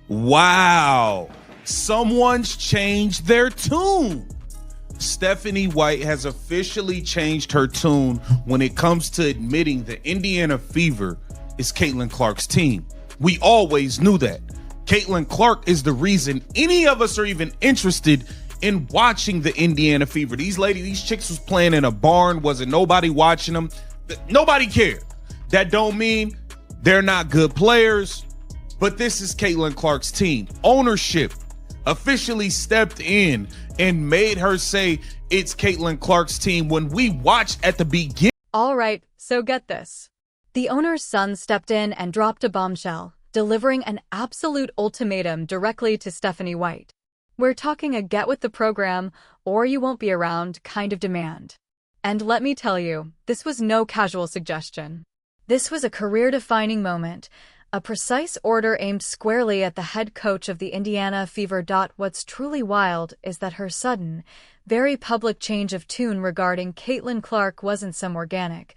Wow, someone's changed their tune. Stephanie White has officially changed her tune when it comes to admitting the Indiana Fever is Caitlyn Clark's team. We always knew that. Caitlyn Clark is the reason any of us are even interested in watching the Indiana Fever. These chicks was playing in a barn, wasn't nobody watching them. Nobody cared. That don't mean they're not good players, but this is Caitlyn Clark's team. Ownership officially stepped in and made her say it's Caitlyn Clark's team when we watched at the beginning. All right, so get this. The owner's son stepped in and dropped a bombshell, delivering an absolute ultimatum directly to Stephanie White. We're talking a get with the program or you won't be around kind of demand. And let me tell you, this was no casual suggestion. This was a career-defining moment, a precise order aimed squarely at the head coach of the Indiana Fever. What's truly wild is that her sudden, very public change of tune regarding Caitlyn Clark wasn't some organic,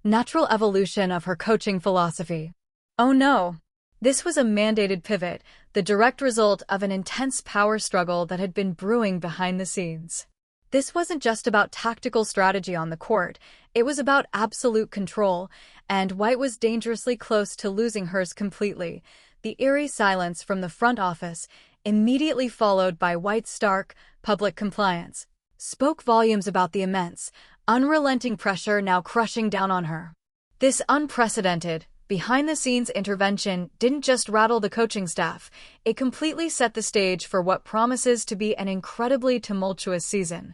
natural evolution of her coaching philosophy. Oh no. This was a mandated pivot, the direct result of an intense power struggle that had been brewing behind the scenes. This wasn't just about tactical strategy on the court, it was about absolute control, and White was dangerously close to losing hers completely. The eerie silence from the front office, immediately followed by White's stark, public compliance, spoke volumes about the immense, unrelenting pressure now crushing down on her. This unprecedented, behind-the-scenes intervention didn't just rattle the coaching staff, it completely set the stage for what promises to be an incredibly tumultuous season,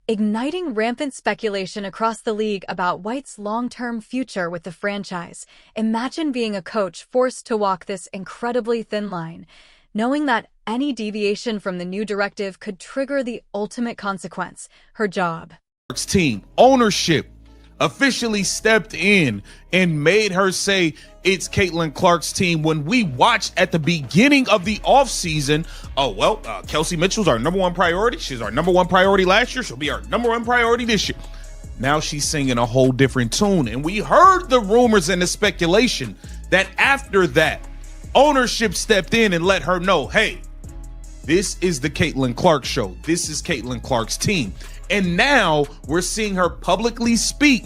igniting rampant speculation across the league about White's long-term future with the franchise. Imagine being a coach forced to walk this incredibly thin line, knowing that any deviation from the new directive could trigger the ultimate consequence, her job. Team ownership officially stepped in and made her say it's Caitlyn Clark's team when we watched at the beginning of the offseason. Kelsey Mitchell's our number one priority. She's our number one priority last year. She'll be our number one priority this year. Now she's singing a whole different tune. And we heard the rumors and the speculation that after that, ownership stepped in and let her know, hey, this is the Caitlyn Clark show. This is Caitlyn Clark's team. And now we're seeing her publicly speak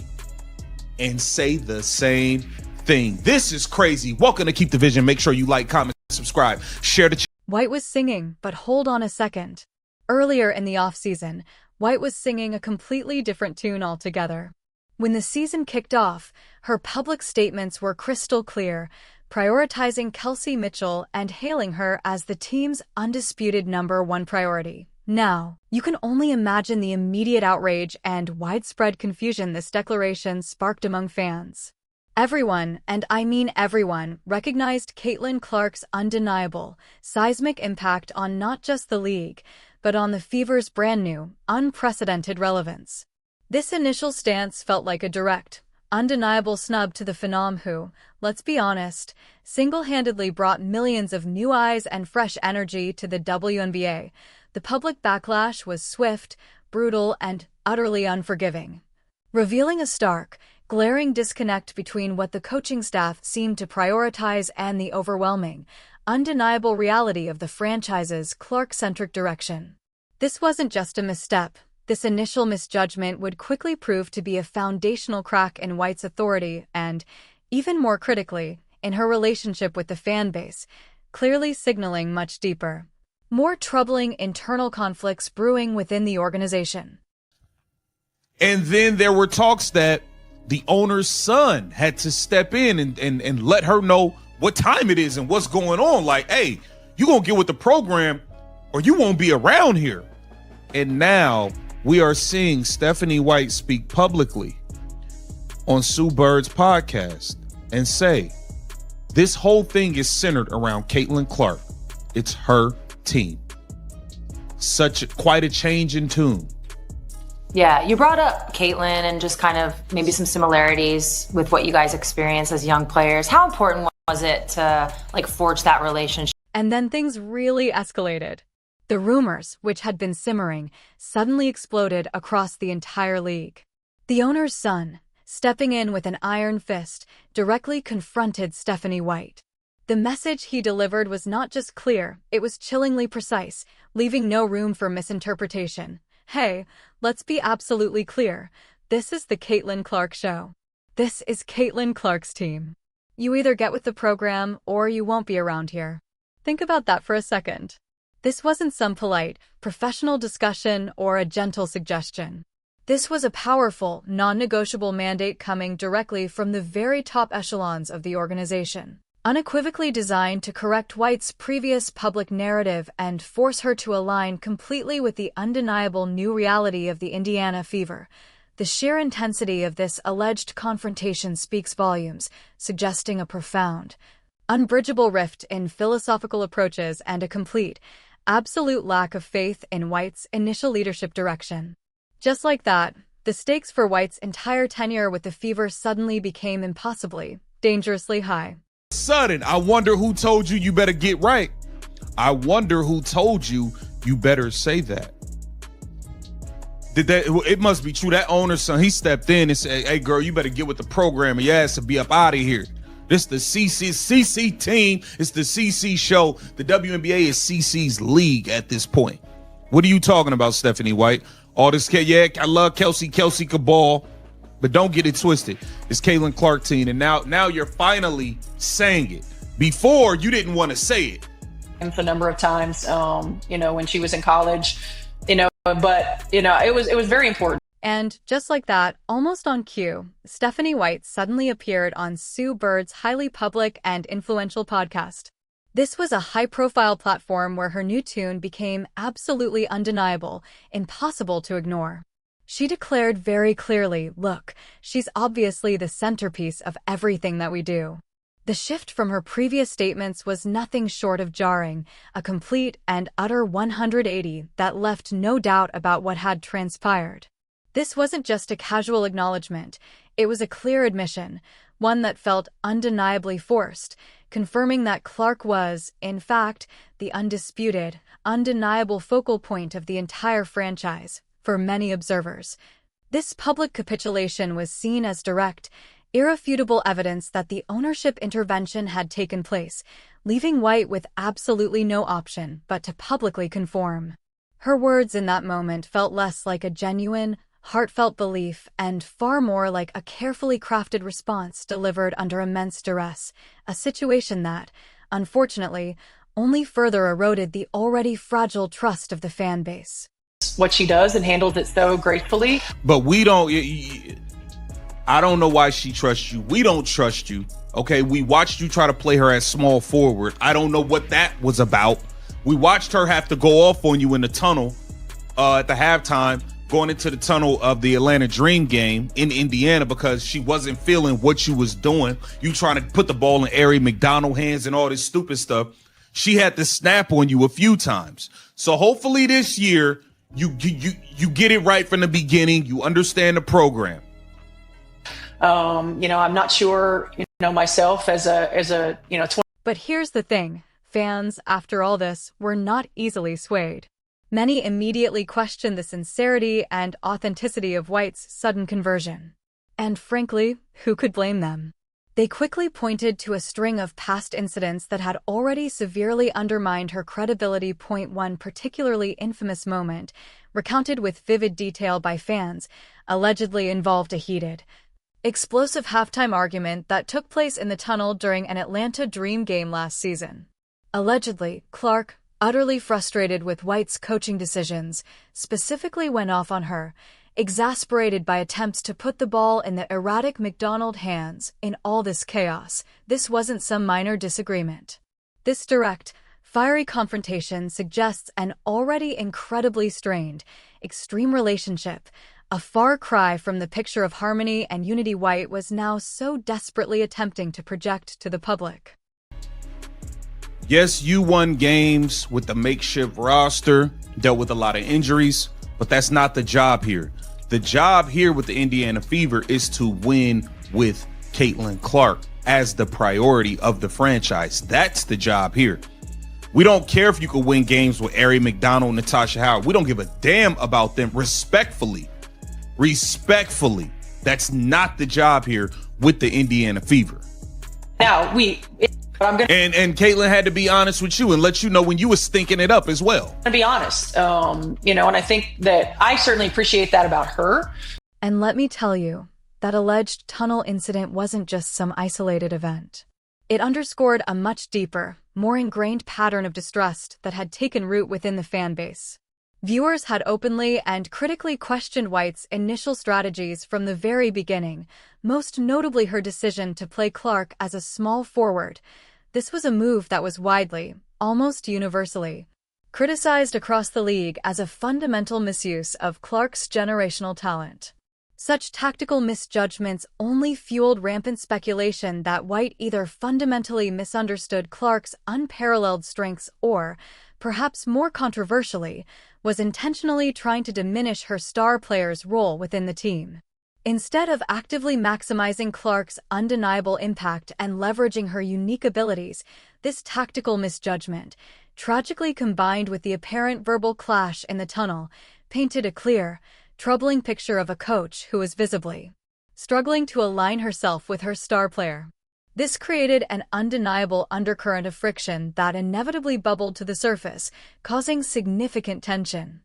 and say the same thing. This is crazy. Welcome to Keep the Vision. Make sure you like, comment, subscribe, share the channel. White was singing, but hold on a second. Earlier in the offseason, White was singing a completely different tune altogether. When the season kicked off, her public statements were crystal clear, prioritizing Kelsey Mitchell and hailing her as the team's undisputed number one priority. Now, you can only imagine the immediate outrage and widespread confusion this declaration sparked among fans. Everyone, and I mean everyone, recognized Caitlyn Clark's undeniable, seismic impact on not just the league, but on the Fever's brand new, unprecedented relevance. This initial stance felt like a direct, undeniable snub to the phenom who, let's be honest, single-handedly brought millions of new eyes and fresh energy to the WNBA. The public backlash was swift, brutal, and utterly unforgiving, revealing a stark, glaring disconnect between what the coaching staff seemed to prioritize and the overwhelming, undeniable reality of the franchise's Clark-centric direction. This wasn't just a misstep. This initial misjudgment would quickly prove to be a foundational crack in White's authority and, even more critically, in her relationship with the fan base, clearly signaling much deeper, more troubling internal conflicts brewing within the organization. And then there were talks that the owner's son had to step in and let her know what time it is and what's going on. Like, hey, you gonna get with the program or you won't be around here. And now we are seeing Stephanie White speak publicly on Sue Bird's podcast and say, this whole thing is centered around Caitlyn Clark. It's her team. Quite a change in tune. Yeah, you brought up Caitlyn and just kind of maybe some similarities with what you guys experienced as young players. How important was it to forge that relationship? And then things really escalated. The rumors, which had been simmering, suddenly exploded across the entire league. The owner's son, stepping in with an iron fist, directly confronted Stephanie White. The message he delivered was not just clear, it was chillingly precise, leaving no room for misinterpretation. Hey, let's be absolutely clear. This is the Caitlyn Clark Show. This is Caitlyn Clark's team. You either get with the program or you won't be around here. Think about that for a second. This wasn't some polite, professional discussion or a gentle suggestion. This was a powerful, non-negotiable mandate coming directly from the very top echelons of the organization, unequivocally designed to correct White's previous public narrative and force her to align completely with the undeniable new reality of the Indiana Fever. The sheer intensity of this alleged confrontation speaks volumes, suggesting a profound, unbridgeable rift in philosophical approaches and a complete, absolute lack of faith in White's initial leadership direction. Just like that, the stakes for White's entire tenure with the Fever suddenly became impossibly, dangerously high. Sudden, I wonder who told you better get right. I wonder who told you better say that. It must be true. That owner's son, he stepped in and said, hey, girl, you better get with the program or your ass to be up out of here. This the CC team. It's the CC show. The WNBA is CC's league at this point. What are you talking about, Stephanie White? All this, yeah, I love Kelsey could ball, but don't get it twisted. It's Caitlyn Clark team, and now you're finally saying it. Before, you didn't want to say it. A number of times, when she was in college, but it was very important. And just like that, almost on cue, Stephanie White suddenly appeared on Sue Bird's highly public and influential podcast. This was a high-profile platform where her new tune became absolutely undeniable, impossible to ignore. She declared very clearly, look, she's obviously the centerpiece of everything that we do. The shift from her previous statements was nothing short of jarring, a complete and utter 180 that left no doubt about what had transpired. This wasn't just a casual acknowledgement, it was a clear admission, one that felt undeniably forced, confirming that Clark was, in fact, the undisputed, undeniable focal point of the entire franchise, for many observers. This public capitulation was seen as direct, irrefutable evidence that the ownership intervention had taken place, leaving White with absolutely no option but to publicly conform. Her words in that moment felt less like a genuine, heartfelt belief and far more like a carefully crafted response delivered under immense duress, a situation that, unfortunately, only further eroded the already fragile trust of the fan base. What she does and handles it so gracefully. But we don't, I don't know why she trusts you. We don't trust you. Okay, we watched you try to play her as small forward. I don't know what that was about. We watched her have to go off on you in the tunnel at the halftime, going into the tunnel of the Atlanta Dream game in Indiana because she wasn't feeling what you was doing. You trying to put the ball in Ari McDonald hands and all this stupid stuff. She had to snap on you a few times. So hopefully this year you get it right from the beginning. You understand the program. I'm not sure, myself as a. But here's the thing. Fans, after all this, were not easily swayed. Many immediately questioned the sincerity and authenticity of White's sudden conversion. And frankly, who could blame them? They quickly pointed to a string of past incidents that had already severely undermined her credibility. One particularly infamous moment, recounted with vivid detail by fans, allegedly involved a heated, explosive halftime argument that took place in the tunnel during an Atlanta Dream game last season. Allegedly, Clark, utterly frustrated with White's coaching decisions, specifically went off on her, exasperated by attempts to put the ball in the erratic McDonald hands. In all this chaos, this wasn't some minor disagreement. This direct, fiery confrontation suggests an already incredibly strained, extreme relationship, a far cry from the picture of harmony and unity White was now so desperately attempting to project to the public. Yes, you won games with the makeshift roster, dealt with a lot of injuries, but that's not the job here. The job here with the Indiana Fever is to win with Caitlyn Clark as the priority of the franchise. That's the job here. We don't care if you could win games with Ari McDonald, Natasha Howard. We don't give a damn about them. Respectfully, that's not the job here with the Indiana Fever. Now, But I'm and Caitlyn had to be honest with you and let you know when you was thinking it up as well. gonna be honest, you know, and I think that I certainly appreciate that about her. And let me tell you, that alleged tunnel incident wasn't just some isolated event. It underscored a much deeper, more ingrained pattern of distrust that had taken root within the fan base. Viewers had openly and critically questioned White's initial strategies from the very beginning, most notably her decision to play Clark as a small forward. This was a move that was widely, almost universally, criticized across the league as a fundamental misuse of Clark's generational talent. Such tactical misjudgments only fueled rampant speculation that White either fundamentally misunderstood Clark's unparalleled strengths or, perhaps more controversially, was intentionally trying to diminish her star player's role within the team. Instead of actively maximizing Clark's undeniable impact and leveraging her unique abilities, this tactical misjudgment, tragically combined with the apparent verbal clash in the tunnel, painted a clear, troubling picture of a coach who was visibly struggling to align herself with her star player. This created an undeniable undercurrent of friction that inevitably bubbled to the surface, causing significant tension.